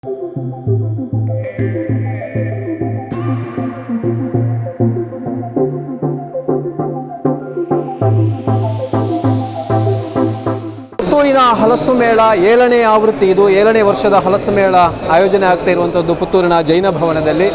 ಪುತ್ತೂರಿನ ಹಲಸು ಮೇಳ 7ನೇ ಆವೃತ್ತಿ. ಇದು 7ನೇ ವರ್ಷದ ಹಲಸು ಮೇಳ ಆಯೋಜನೆ ಆಗ್ತಾ ಇರುವಂಥದ್ದು ಪುತ್ತೂರಿನ ಜೈನ ಭವನದಲ್ಲಿ.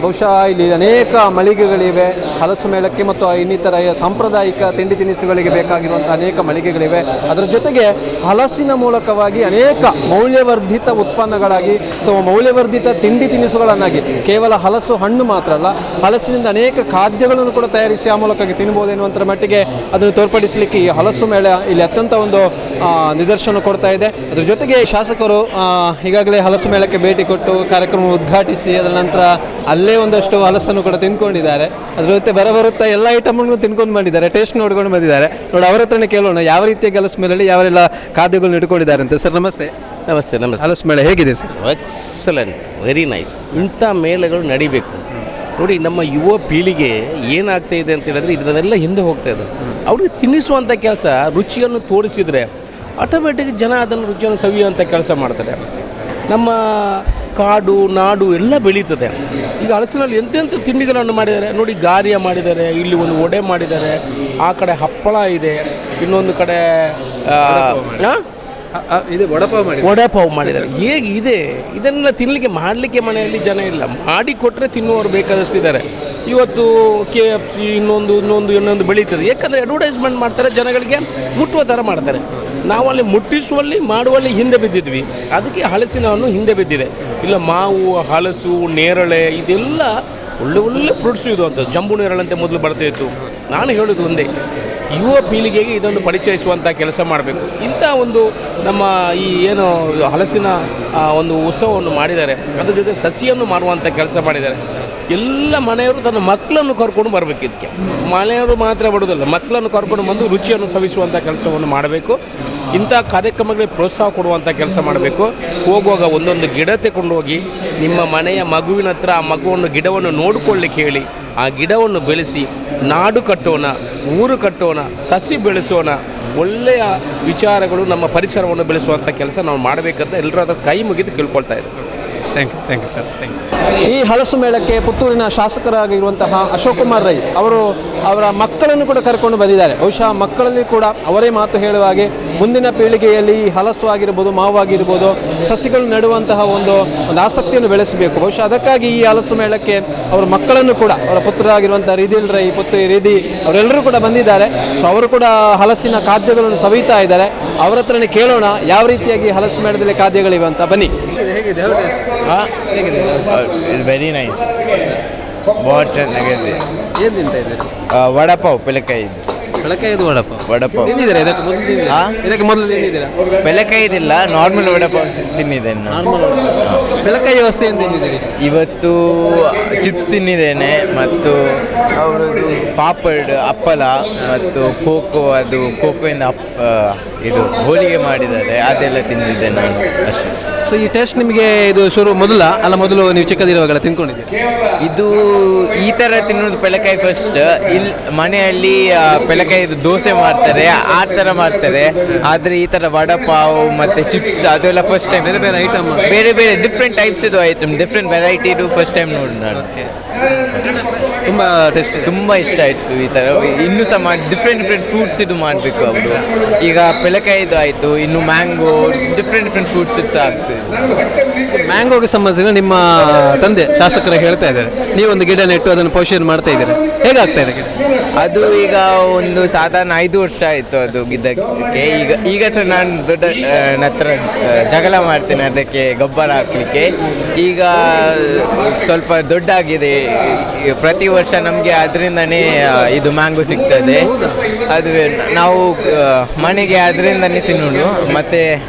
ಬಹುಶಃ ಇಲ್ಲಿ ಅನೇಕ ಮಳಿಗೆಗಳಿವೆ ಹಲಸು ಮೇಳಕ್ಕೆ ಮತ್ತು ಇನ್ನಿತರ ಸಾಂಪ್ರದಾಯಿಕ ತಿಂಡಿ ತಿನಿಸುಗಳಿಗೆ ಬೇಕಾಗಿರುವಂಥ ಅನೇಕ ಮಳಿಗೆಗಳಿವೆ. ಅದರ ಜೊತೆಗೆ ಹಲಸಿನ ಮೂಲಕವಾಗಿ ಅನೇಕ ಮೌಲ್ಯವರ್ಧಿತ ಉತ್ಪನ್ನಗಳಾಗಿ ಅಥವಾ ಮೌಲ್ಯವರ್ಧಿತ ತಿಂಡಿ ತಿನಿಸುಗಳನ್ನಾಗಿ, ಕೇವಲ ಹಲಸು ಹಣ್ಣು ಮಾತ್ರ ಅಲ್ಲ, ಹಲಸಿನಿಂದ ಅನೇಕ ಖಾದ್ಯಗಳನ್ನು ಕೂಡ ತಯಾರಿಸಿ ಆ ಮೂಲಕ ತಿನ್ಬೋದು ಎನ್ನುವಂಥರ ಮಟ್ಟಿಗೆ ಅದನ್ನು ತೋರ್ಪಡಿಸಲಿಕ್ಕೆ ಈ ಹಲಸು ಮೇಳ ಇಲ್ಲಿ ಅತ್ಯಂತ ಒಂದು ನಿದರ್ಶನ ಕೊಡ್ತಾ ಇದೆ. ಅದರ ಜೊತೆಗೆ ಶಾಸಕರು ಈಗಾಗಲೇ ಹಲಸು ಮೇಳಕ್ಕೆ ಭೇಟಿ ಕೊಟ್ಟು ಕಾರ್ಯಕ್ರಮ ಉದ್ಘಾಟಿಸಿ ಅದರ ನಂತರ ಅಲ್ಲೇ ಒಂದಷ್ಟು ಹಲಸನ್ನು ಕೂಡ ತಿನ್ಕೊಂಡಿದ್ದಾರೆ. ಅದ್ರ ಜೊತೆ ಬರುತ್ತಾ ಎಲ್ಲ ಐಟಮ್ಗಳನ್ನು ತಿನ್ಕೊಂಡು ಬಂದಿದ್ದಾರೆ, ಟೇಸ್ಟ್ ನೋಡ್ಕೊಂಡು ಬಂದಿದ್ದಾರೆ. ನೋಡಿ ಅವರ ಹತ್ರನೇ ಕೇಳೋಣ ಯಾವ ರೀತಿಯ ಹಲಸು ಮೇಳಲ್ಲಿ ಯಾವೆಲ್ಲ ಖಾದ್ಯಗಳನ್ನು ಇಟ್ಕೊಂಡಿದ್ದಾರೆ ಅಂತ. ಸರ್ ನಮಸ್ತೆ. ನಮಸ್ತೆ. ನಮಸ್ತೆ. ಹಲಸು ಮೇಳ ಹೇಗಿದೆ ಸರ್? Excellent, very nice. ಇಂಥ ಮೇಳಗಳು ನಡಿಬೇಕು. ನೋಡಿ, ನಮ್ಮ ಯುವ ಪೀಳಿಗೆ ಏನಾಗ್ತಾ ಇದೆ ಅಂತ ಹೇಳಿದ್ರೆ ಇದನ್ನೆಲ್ಲ ಹಿಂದೆ ಹೋಗ್ತಾ ಇದೆ. ಅವ್ರಿಗೆ ತಿನ್ನಿಸುವಂಥ ಕೆಲಸ, ರುಚಿಯನ್ನು ತೋರಿಸಿದರೆ ಆಟೋಮೆಟಿಕ್ ಜನ ಅದನ್ನು ರುಚಿಯನ್ನು ಸವಿಯುವಂಥ ಕೆಲಸ ಮಾಡ್ತಾರೆ. ನಮ್ಮ ಕಾಡು ನಾಡು ಎಲ್ಲ ಬೆಳೀತದೆ. ಈಗ ಹಲಸಿನಲ್ಲಿ ಎಂತೆಂಥ ತಿಂಡಿಗಳನ್ನು ಮಾಡಿದ್ದಾರೆ ನೋಡಿ. ಗಾರಿಯ ಮಾಡಿದ್ದಾರೆ, ಇಲ್ಲಿ ಒಂದು ವಡೆ ಮಾಡಿದ್ದಾರೆ, ಆ ಕಡೆ ಹಪ್ಪಳ ಇದೆ, ಇನ್ನೊಂದು ಕಡೆ ವಡಪಾವ್ ಮಾಡಿದ್ದಾರೆ. ಹೇಗಿದೆ ಇದನ್ನೆಲ್ಲ ತಿನ್ನಲಿಕ್ಕೆ ಮಾಡಲಿಕ್ಕೆ ಮನೆಯಲ್ಲಿ ಜನ ಇಲ್ಲ, ಮಾಡಿ ಕೊಟ್ಟರೆ ತಿನ್ನುವವರು ಬೇಕಾದಷ್ಟಿದ್ದಾರೆ. ಇವತ್ತು KFC ಇನ್ನೊಂದು ಬೆಳೀತದೆ. ಯಾಕಂದರೆ ಅಡ್ವರ್ಟೈಸ್ಮೆಂಟ್ ಮಾಡ್ತಾರೆ, ಜನಗಳಿಗೆ ಮುಟ್ಟುವ ಥರ ಮಾಡ್ತಾರೆ. ನಾವಲ್ಲಿ ಮುಟ್ಟಿಸುವಲ್ಲಿ ಮಾಡುವಲ್ಲಿ ಹಿಂದೆ ಬಿದ್ದಿದ್ವಿ, ಅದಕ್ಕೆ ಹಲಸಿನವನ್ನು ಹಿಂದೆ ಬಿದ್ದಿದೆ. ಇಲ್ಲ, ಮಾವು, ಹಲಸು, ನೇರಳೆ ಇದೆಲ್ಲ ಒಳ್ಳೆ ಫ್ರೂಟ್ಸು ಇದು ಅಂತ. ಜಂಬು ನೇರಳಂತೆ ಮೊದಲು ಬರ್ತಾಯಿತ್ತು. ನಾನು ಹೇಳೋದು ಒಂದೇ, ಯುವ ಪೀಳಿಗೆಗೆ ಇದನ್ನು ಪರಿಚಯಿಸುವಂಥ ಕೆಲಸ ಮಾಡಬೇಕು. ಇಂಥ ಒಂದು ನಮ್ಮ ಈ ಏನು ಹಲಸಿನ ಒಂದು ಉತ್ಸವವನ್ನು ಮಾಡಿದ್ದಾರೆ, ಅದ್ರ ಜೊತೆ ಸಸಿಯನ್ನು ಮಾರುವಂಥ ಕೆಲಸ ಮಾಡಿದ್ದಾರೆ. ಎಲ್ಲ ಮನೆಯವರು ತನ್ನ ಮಕ್ಕಳನ್ನು ಕರ್ಕೊಂಡು ಬರಬೇಕು. ಇದಕ್ಕೆ ಮನೆಯವರು ಮಾತ್ರ ಬರೋದಲ್ಲ, ಮಕ್ಕಳನ್ನು ಕರ್ಕೊಂಡು ಬಂದು ರುಚಿಯನ್ನು ಸವಿಸುವಂಥ ಕೆಲಸವನ್ನು ಮಾಡಬೇಕು. ಇಂಥ ಕಾರ್ಯಕ್ರಮಗಳಿಗೆ ಪ್ರೋತ್ಸಾಹ ಕೊಡುವಂಥ ಕೆಲಸ ಮಾಡಬೇಕು. ಹೋಗುವಾಗ ಒಂದೊಂದು ಗಿಡ ತಗೊಂಡು ಹೋಗಿ ನಿಮ್ಮ ಮನೆಯ ಮಗುವಿನ ಹತ್ರ ಆ ಮಗುವನ್ನು ಗಿಡವನ್ನು ನೋಡಿಕೊಳ್ಳಿಕ್ಕೆ ಹೇಳಿ, ಆ ಗಿಡವನ್ನು ಬೆಳೆಸಿ ನಾಡು ಕಟ್ಟೋಣ, ಊರು ಕಟ್ಟೋಣ, ಸಸಿ ಬೆಳೆಸೋಣ. ಒಳ್ಳೆಯ ವಿಚಾರಗಳು ನಮ್ಮ ಪರಿಸರವನ್ನು ಬೆಳೆಸುವಂಥ ಕೆಲಸ ನಾವು ಮಾಡಬೇಕಂತ ಎಲ್ಲರೂ ಅದರ ಕೈ ಮುಗಿದು ಕೇಳ್ಕೊಳ್ತಾ ಇದ್ದಾರೆ. Thank you sir. ಈ ಹಲಸು ಮೇಳಕ್ಕೆ ಪುತ್ತೂರಿನ ಶಾಸಕರಾಗಿರುವಂತಹ ಅಶೋಕ್ ಕುಮಾರ್ ರೈ ಅವರು ಅವರ ಮಕ್ಕಳನ್ನು ಕೂಡ ಕರ್ಕೊಂಡು ಬಂದಿದ್ದಾರೆ. ಬಹುಶಃ ಮಕ್ಕಳಲ್ಲಿ ಕೂಡ ಅವರೇ ಮಾತು ಹೇಳುವ ಹಾಗೆ ಮುಂದಿನ ಪೀಳಿಗೆಯಲ್ಲಿ ಹಲಸು ಆಗಿರ್ಬೋದು, ಮಾವು ಆಗಿರ್ಬೋದು, ಸಸಿಗಳು ನೆಡುವಂತಹ ಒಂದು ಆಸಕ್ತಿಯನ್ನು ಬೆಳೆಸಬೇಕು. ಬಹುಶಃ ಅದಕ್ಕಾಗಿ ಈ ಹಲಸು ಮೇಳಕ್ಕೆ ಅವರ ಮಕ್ಕಳನ್ನು ಕೂಡ, ಅವರ ಪುತ್ರರಾಗಿರುವಂಥ ರಿದಿಲ್ ರೈ, ಪುತ್ರಿ ರಿದಿ ಅವರೆಲ್ಲರೂ ಕೂಡ ಬಂದಿದ್ದಾರೆ. ಸೊ ಅವರು ಕೂಡ ಹಲಸಿನ ಖಾದ್ಯಗಳನ್ನು ಸವಿತಾ ಇದ್ದಾರೆ. ಅವರ ಹತ್ರನೇ ಕೇಳೋಣ ಯಾವ ರೀತಿಯಾಗಿ ಹಲಸು ಮೇಳದಲ್ಲಿ ಖಾದ್ಯಗಳಿವೆ ಅಂತ. ಬನ್ನಿ. ಹೇಗಿದೆ? ವೆರಿ ನೈಸ್, बहुत ಚೆನ್ನಾಗಿದೆ. ಏನು ತಿಂತಾ ಇದ್ದೀರಿ? ವಡಪಾವ್, ಬೆಳಕಾಯಿದು ವಡಪಾವ್ ತಿಂದಿದ್ದೀರಾ? ಇದಕ್ಕೆ ಮೊದಲು ತಿಂದಿದ್ದೀರಾ? ಬೆಳಕಾಯಿದಿಲ್ಲ, ನಾರ್ಮಲ್ ವಡಪಾವ್ ತಿನ್ನಿದ್ದೇನೆ ನಾನು. ಬೆಳಕಾಯಿ ವ್ಯವಸ್ಥೆ ಏನು ತಿಂದಿದ್ದೀರಿ? ಇವತ್ತು ಚಿಪ್ಸ್ ತಿನ್ನಿದ್ದೇನೆ, ಮತ್ತು ಪಾಪಡ್, ಹಪ್ಪಳ ಮತ್ತು ಕೋಕೋಯಿಂದ ಇದು ಹೋಳಿಗೆ ಮಾಡಿದ್ದಾರೆ, ಅದೆಲ್ಲ ತಿಂದಿದ್ದೆ ನಾನು ಅಷ್ಟೇ. ಸೊ ಈ ಟೇಸ್ಟ್ ನಿಮಗೆ ಇದು ಮೊದಲು ನೀವು ಚಿಕ್ಕದಿರುವಾಗೆಲ್ಲ ತಿನ್ಕೊಂಡಿದ್ದೀರಿ? ಇದು ಈ ಥರ ತಿನ್ನೋದು ಬೆಳಕಾಯಿ ಫಸ್ಟ್. ಇಲ್ಲಿ ಮನೆಯಲ್ಲಿ ಬೆಳಕಾಯಿದು ದೋಸೆ ಮಾಡ್ತಾರೆ, ಆ ಥರ ಮಾಡ್ತಾರೆ. ಆದರೆ ಈ ಥರ ವಡಪಾವ್ ಮತ್ತು ಚಿಪ್ಸ್ ಅದೆಲ್ಲ ಫಸ್ಟ್ ಟೈಮ್. ಬೇರೆ ಐಟಮ್, ಬೇರೆ ಡಿಫ್ರೆಂಟ್ ಟೈಪ್ಸ್ ಇದು ಐಟಮ್, ಡಿಫ್ರೆಂಟ್ ವೆರೈಟಿದು ಫಸ್ಟ್ ಟೈಮ್ ನೋಡಿ ನಾನು. ತುಂಬ ಇಷ್ಟ ಆಯಿತು. ಈ ಥರ ಇನ್ನೂ ಸಹ ಮಾಡಿ ಡಿಫ್ರೆಂಟ್ ಫ್ರೂಟ್ಸ್ ಇದು ಮಾಡಬೇಕು ಅವರು. ಈಗ ಬೆಳಕಾಯಿದು ಆಯಿತು, ಇನ್ನು ಮ್ಯಾಂಗೋ, ಡಿಫ್ರೆಂಟ್ ಫ್ರೂಟ್ಸ್ ಇದು ಸಹ ಆಗ್ತದೆ. ಮ್ಯಾಂಗೋಗೆ ಸಂಬಂಧಿಸಿದ ನಿಮ್ಮ ತಂದೆ ಶಾಸಕರು ಹೇಳ್ತಾ ಇದ್ದಾರೆ, ನೀವೊಂದು ಗಿಡ ನೆಟ್ಟು ಅದನ್ನು ಪೋಷಣೆ ಮಾಡ್ತಾ ಇದ್ದೀರಾ, ಹೇಗಾಗ್ತಾ ಇದೆ? ಅದು ಈಗ ಒಂದು ಸಾಧಾರಣ 5 ವರ್ಷ ಆಯಿತು ಅದು ಗಿಡಕ್ಕೆ. ಈಗ ಸಹ ನಾನು ದೊಡ್ಡ ಹತ್ರ ಜಗಳ ಮಾಡ್ತೇನೆ ಅದಕ್ಕೆ ಗೊಬ್ಬರ ಹಾಕಲಿಕ್ಕೆ. ಈಗ ಸ್ವಲ್ಪ ದೊಡ್ಡ ಆಗಿದೆ. ಪ್ರತಿ ವರ್ಷ ನಮಗೆ ಅದರಿಂದನೇ ಇದು ಮ್ಯಾಂಗೋ ಸಿಗ್ತದೆ. ಅದು ನಾವು ಮನೆಗೆ ಅದರಿಂದನೇ ತಿನ್ನೋದು, ಮತ್ತು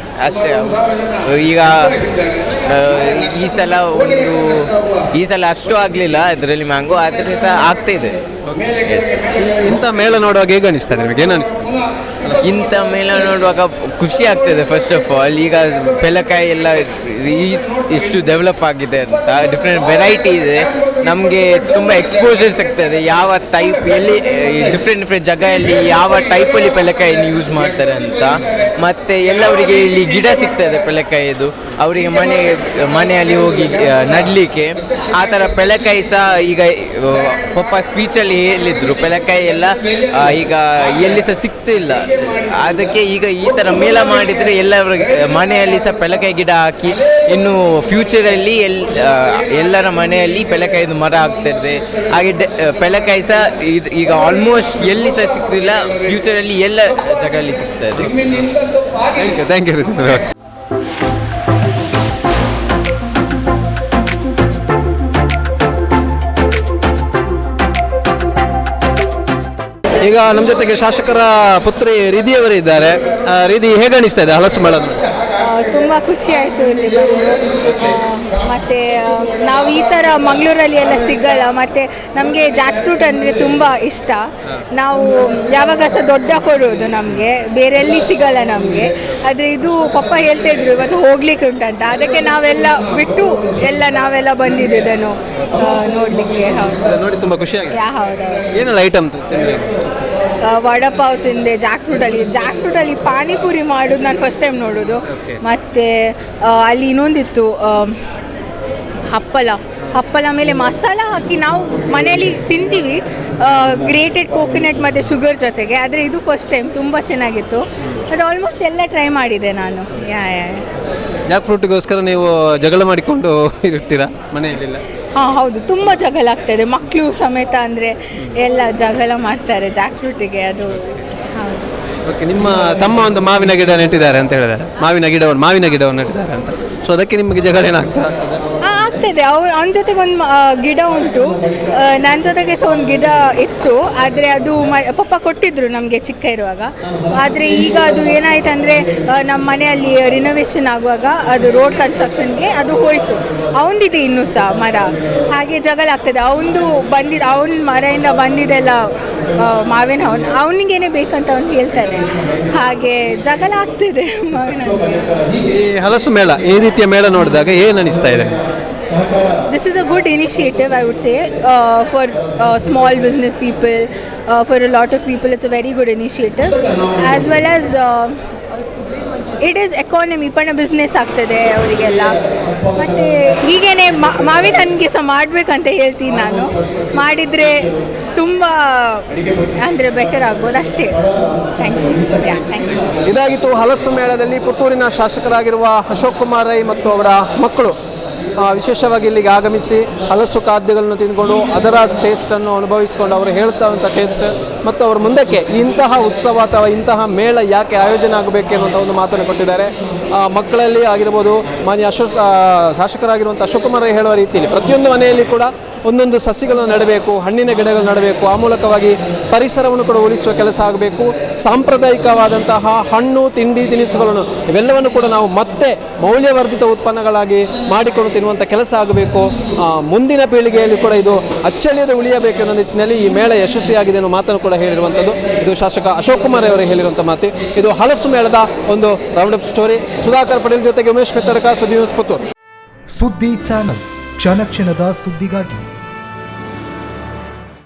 ಅಷ್ಟೇ. ಈಗ ಈ ಸಲ ಅಷ್ಟು ಆಗಲಿಲ್ಲ ಅದರಲ್ಲಿ ಮ್ಯಾಂಗೋ, ಆದರೆ ಸಹ ಆಗ್ತಾಯಿದೆ. ಇಂಥ ಮೇಳ ನೋಡುವಾಗ ಹೇಗೆ ಅನಿಸ್ತದೆ ನಿಮಗೆ? ಏನು ಅನಿಸ್ತದೆ? ಇಂಥ ಮೇಳ ನೋಡುವಾಗ ಖುಷಿ ಆಗ್ತದೆ. ಫಸ್ಟ್ ಆಫ್ ಆಲ್, ಈಗ ಬೆಳಕಾಯಿ ಎಲ್ಲ ಇಷ್ಟು ಡೆವಲಪ್ ಆಗಿದೆ ಅಂತ, ಡಿಫ್ರೆಂಟ್ ವೆರೈಟಿ ಇದೆ. ನಮಗೆ ತುಂಬ ಎಕ್ಸ್ಪೋಜರ್ ಸಿಗ್ತದೆ, ಯಾವ ಟೈಪ್ ಎಲ್ಲಿ ಡಿಫ್ರೆಂಟ್ ಜಾಗದಲ್ಲಿ ಯಾವ ಟೈಪಲ್ಲಿ ಪೆಲೆಕಾಯಿನ ಯೂಸ್ ಮಾಡ್ತಾರೆ ಅಂತ. ಮತ್ತು ಎಲ್ಲವರಿಗೆ ಇಲ್ಲಿ ಗಿಡ ಸಿಗ್ತದೆ ಪೆಲೆಕಾಯಿದು, ಅವರಿಗೆ ಮನೆಯಲ್ಲಿ ಹೋಗಿ ನಡಲಿಕ್ಕೆ. ಆ ಥರ ಪೆಲೆಕಾಯಿ ಸಹ ಈಗ ಪಪ್ಪ ಸ್ಪೀಚಲ್ಲಿ ಹೇಳಿದ್ರು, ಪೆಲೆಕಾಯಿ ಎಲ್ಲ ಈಗ ಎಲ್ಲಿ ಸಹ ಸಿಗ್ತಿಲ್ಲ. ಅದಕ್ಕೆ ಈಗ ಈ ಥರ ಮೇಳ ಮಾಡಿದರೆ ಎಲ್ಲರಿಗೆ ಮನೆಯಲ್ಲಿ ಸಹ ಪೆಲೆಕಾಯಿ ಗಿಡ ಹಾಕಿ ಇನ್ನು ಫ್ಯೂಚರಲ್ಲಿ ಎಲ್ಲರ ಮನೆಯಲ್ಲಿ ಪೆಲೆಕಾಯಿದು ಮರ ಆಗ್ತದೆ. ಹಾಗೆ ಪೆಲೆಕಾಯಿ ಸಹ ಈಗ ಆಲ್ಮೋಸ್ಟ್ ಎಲ್ಲಿ ಸಹ ಸಿಗ್ತಿಲ್ಲ, ಫ್ಯೂಚರಲ್ಲಿ ಎಲ್ಲ ಜಾಗದಲ್ಲಿ ಸಿಗ್ತದೆ. Thank you Ritik sir. ಈಗ ನಮ್ಮ ಜೊತೆಗೆ ಶಾಸಕರ ಪುತ್ರಿ ರಿಧಿಯವರು ಇದ್ದಾರೆ. ರಿಧಿ, ಹೇಗೆ ಅನಿಸ್ತಾ ಇದೆ ಹಲಸು ಮೇಳ? ತುಂಬ ಖುಷಿ ಆಯಿತು ಇಲ್ಲಿ ಬಂದು. ಮತ್ತು ನಾವು ಈ ಥರ ಮಂಗಳೂರಲ್ಲಿ ಎಲ್ಲ ಸಿಗಲ್ಲ. ಮತ್ತು ನಮಗೆ ಜಾಕ್ ಫ್ರೂಟ್ ಅಂದರೆ ತುಂಬ ಇಷ್ಟ. ನಾವು ಯಾವಾಗ ಸಹ ದೊಡ್ಡ ಕೊಡೋದು, ನಮಗೆ ಬೇರೆಲ್ಲಿ ಸಿಗಲ್ಲ ನಮಗೆ. ಆದರೆ ಇದು ಪಪ್ಪ ಹೇಳ್ತಾಯಿದ್ರು ಇವತ್ತು ಹೋಗ್ಲಿಕ್ಕೆ ಉಂಟಂತ, ಅದಕ್ಕೆ ನಾವೆಲ್ಲ ಬಿಟ್ಟು ನಾವೆಲ್ಲ ಬಂದಿದ್ದು ಇದನ್ನು ನೋಡಲಿಕ್ಕೆ. ಹೌದು, ನೋಡಿ ತುಂಬ ಖುಷಿಯಾಗಿದೆ. ಹೌದು. ಏನೆಲ್ಲ ಐಟಮ್? ವಡಪಾವ್ ತಿಂದೆ ಜಾಕ್ ಫ್ರೂಟಲ್ಲಿ ಪಾನಿಪುರಿ ಮಾಡೋದು ನಾನು ಫಸ್ಟ್ ಟೈಮ್ ನೋಡೋದು. ಮತ್ತು ಅಲ್ಲಿ ಇನ್ನೊಂದಿತ್ತು ಹಪ್ಪಳ ಮೇಲೆ ಮಸಾಲ ಹಾಕಿ ನಾವು ಮನೆಯಲ್ಲಿ ತಿಂತೀವಿ, ಗ್ರೇಟೆಡ್ ಕೋಕೋನಟ್ ಮತ್ತು ಶುಗರ್ ಜೊತೆಗೆ. ಆದರೆ ಇದು ಫಸ್ಟ್ ಟೈಮ್, ತುಂಬ ಚೆನ್ನಾಗಿತ್ತು. ಅದು ಆಲ್ಮೋಸ್ಟ್ ಎಲ್ಲ ಟ್ರೈ ಮಾಡಿದೆ ನಾನು. ಜಾಕ್ ಫ್ರೂಟಿಗೋಸ್ಕರ ನೀವು ಜಗಳ ಮಾಡಿಕೊಂಡು ಇರ್ತೀರಾ ಮನೆಯಲ್ಲಿಲ್ಲ? ಹಾಂ ಹೌದು, ತುಂಬ ಜಗಳ ಆಗ್ತದೆ, ಮಕ್ಕಳು ಸಮೇತ ಅಂದರೆ ಎಲ್ಲ ಜಗಳ ಮಾಡ್ತಾರೆ ಜಾಕ್ ಫ್ರೂಟಿಗೆ. ಅದು ಹೌದು. ಓಕೆ, ನಿಮ್ಮ ತಮ್ಮ ಒಂದು ಮಾವಿನ ಗಿಡ ನೆಟ್ಟಿದ್ದಾರೆ ಅಂತ ಹೇಳಿದ್ದಾರೆ, ಮಾವಿನ ಗಿಡವನ್ನು ನೆಟ್ಟಿದ್ದಾರೆ ಅಂತ. ಸೊ ಅದಕ್ಕೆ ನಿಮಗೆ ಜಗಳ ಏನಾಗ್ತಾ? ಆಗ್ತದೆ. ಅವನ ಜೊತೆಗೆ ಒಂದು ಗಿಡ ಉಂಟು, ನನ್ನ ಜೊತೆಗೆ ಸಹ ಒಂದು ಗಿಡ ಇತ್ತು. ಆದರೆ ಅದು ಪಪ್ಪ ಕೊಟ್ಟಿದ್ದರು ನಮಗೆ ಚಿಕ್ಕ ಇರುವಾಗ. ಆದರೆ ಈಗ ಅದು ಏನಾಯ್ತು ಅಂದರೆ ನಮ್ಮ ಮನೆಯಲ್ಲಿ ರಿನೋವೇಷನ್ ಆಗುವಾಗ ಅದು ರೋಡ್ ಕನ್ಸ್ಟ್ರಕ್ಷನ್ಗೆ ಅದು ಹೋಯಿತು. ಅವನದಿದೆ ಇನ್ನೂ ಸಹ ಮರ, ಹಾಗೆ ಜಗಳ ಆಗ್ತದೆ. ಅವನ ಮರದಿಂದ ಬಂದಿದ್ದೆಲ್ಲ ಮಾವಿನ ಅವನಿಗೇನೆ ಬೇಕಂತ ಅವನು ಹೇಳ್ತಾನೆ, ಹಾಗೆ ಜಗಳ ಆಗ್ತಿದೆ ಮಾವಿನ. ಈ ಹಲಸು ಮೇಳ, ಈ ರೀತಿಯ ಮೇಳ ನೋಡಿದಾಗ ಏನು ಅನಿಸ್ತಾ ಇದೆ? This is a good initiative, I would say, for small business people. For a lot of people, it's a very good initiative. As well as it is economy, ಪಣ ಬಿಸ್ನೆಸ್ ಆಗ್ತದೆ ಅವರಿಗೆಲ್ಲ. ಮತ್ತು ಹೀಗೇನೆ ಮಾವಿನ ಹಣ್ಣಿಗೆ ಸಹ ಮಾಡಬೇಕಂತ ಹೇಳ್ತೀನಿ ನಾನು. ಮಾಡಿದರೆ ತುಂಬ ಅಂದರೆ ಬೆಟರ್ ಆಗ್ಬೋದು ಅಷ್ಟೇ. Thank you. ಇದಾಗಿತ್ತು ಹಲಸು ಮೇಳದಲ್ಲಿ ಪುತ್ತೂರಿನ ಶಾಸಕರಾಗಿರುವ ಅಶೋಕ್ ಕುಮಾರ್ ರೈ ಮತ್ತು ಅವರ ಮಕ್ಕಳು ವಿಶೇಷವಾಗಿ ಇಲ್ಲಿಗೆ ಆಗಮಿಸಿ ಹಲಸು ಖಾದ್ಯಗಳನ್ನು ತಿಂದ್ಕೊಂಡು ಅದರ ಟೇಸ್ಟನ್ನು ಅನುಭವಿಸಿಕೊಂಡು ಅವರು ಹೇಳ್ತಾವಂಥ ಟೇಸ್ಟ್ ಮತ್ತು ಅವರ ಮುಂದಕ್ಕೆ ಇಂತಹ ಉತ್ಸವ ಅಥವಾ ಇಂತಹ ಮೇಳ ಯಾಕೆ ಆಯೋಜನೆ ಆಗಬೇಕು ಅನ್ನುವಂಥ ಒಂದು ಮಾತನ್ನು ಕೊಟ್ಟಿದ್ದಾರೆ. ಮಕ್ಕಳಲ್ಲಿ ಆಗಿರ್ಬೋದು, ಮಾನ್ಯ ಶಾಸಕರಾಗಿರುವಂಥ ಅಶೋಕ್ ಕುಮಾರ್ ರೈ ಹೇಳುವ ರೀತಿಯಲ್ಲಿ ಪ್ರತಿಯೊಂದು ಮನೆಯಲ್ಲಿ ಕೂಡ ಒಂದೊಂದು ಸಸಿಗಳನ್ನು ನೆಡಬೇಕು, ಹಣ್ಣಿನ ಗಿಡಗಳು ನೆಡಬೇಕು. ಆ ಮೂಲಕವಾಗಿ ಪರಿಸರವನ್ನು ಕೂಡ ಉಳಿಸುವ ಕೆಲಸ ಆಗಬೇಕು. ಸಾಂಪ್ರದಾಯಿಕವಾದಂತಹ ಹಣ್ಣು ತಿಂಡಿ ತಿನಿಸುಗಳನ್ನು ಇವೆಲ್ಲವನ್ನು ಕೂಡ ನಾವು ಮತ್ತೆ ಮೌಲ್ಯವರ್ಧಿತ ಉತ್ಪನ್ನಗಳಾಗಿ ಮಾಡಿಕೊಂಡು ತಿನ್ನುವಂಥ ಕೆಲಸ ಆಗಬೇಕು. ಮುಂದಿನ ಪೀಳಿಗೆಯಲ್ಲಿ ಕೂಡ ಇದು ಅಚ್ಚಳಿಯದೆ ಉಳಿಯಬೇಕು ಅನ್ನೋ ನಿಟ್ಟಿನಲ್ಲಿ ಈ ಮೇಳ ಯಶಸ್ವಿಯಾಗಿದೆ ಅನ್ನೋ ಮಾತನ್ನು ಕೂಡ ಹೇಳಿರುವಂಥದ್ದು. ಇದು ಶಾಸಕ ಅಶೋಕ್ ಕುಮಾರ್ ಅವರು ಹೇಳಿರುವಂಥ ಮಾತು. ಇದು ಹಲಸು ಮೇಳದ ಒಂದು round up story. Sudhakar Patel ಜೊತೆಗೆ ಉಮೇಶ್ ಮೆತ್ತಡಕ, ಸುದ್ದಿ ನ್ಯೂಸ್ ಪುತ್ತೂರು. ಸುದ್ದಿ ಚಾನಲ್, ಕ್ಷಣ ಕ್ಷಣದ ಸುದ್ದಿಗಾಗಿ.